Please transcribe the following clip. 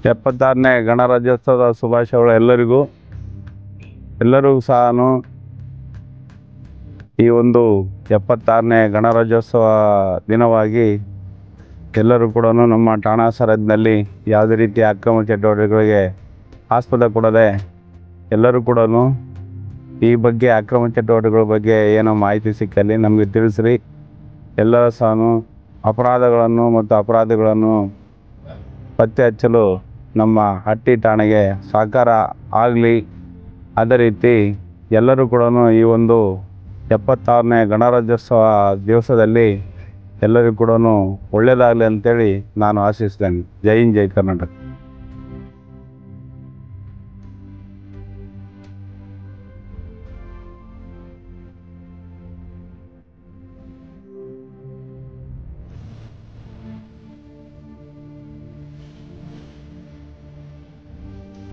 76ನೇ ಗಣರಾಜ್ಯೋತ್ಸವದ ಶುಭಾಶಯಗಳು ಎಲ್ಲರಿಗೂ ಸಹ ಈ ಒಂದು 76ನೇ ಗಣರಾಜ್ಯೋತ್ಸವ ದಿನವಾಗಿ ಎಲ್ಲರೂ ಕೂಡ ನಮ್ಮ ಠಾಣಾ ಸರಹದ್ದಿನಲ್ಲಿ ಯಾವುದೇ ರೀತಿಯ ಅಕ್ರಮ ಚಟುವಟಿಕೆಗಳಿಗೆ ಆಸ್ಪದ ಕೊಡದೆ ಎಲ್ಲರೂ ಕೂಡ ಈ ಬಗ್ಗೆ ಅಕ್ರಮ ಚಟುವಟಿಕೆಗಳ ಬಗ್ಗೆ ಏನೋ ಮಾಹಿತಿ ಸಿಕ್ಕಲ್ಲಿ ನಮಗೆ ತಿಳಿಸ್ರಿ. ಎಲ್ಲರೂ ಸಹ ಅಪರಾಧಗಳನ್ನು ಮತ್ತು ಅಪರಾಧಿಗಳನ್ನು ಪತ್ತೆ ಹಚ್ಚಲು ನಮ್ಮ ಹಟ್ಟಿ ಠಾಣೆಗೆ ಸಹಕಾರ ಆಗಲಿ. ಅದೇ ರೀತಿ ಎಲ್ಲರೂ ಕೂಡ ಈ ಒಂದು 76ನೇ ಗಣರಾಜ್ಯೋತ್ಸವ ದಿವಸದಲ್ಲಿ ಎಲ್ಲರಿಗೂ ಕೂಡ ಒಳ್ಳೆಯದಾಗಲಿ ಅಂತೇಳಿ ನಾನು ಆಶಿಸ್ತೇನೆ. ಜೈ ಹಿಂದ್, ಜೈ ಕರ್ನಾಟಕ.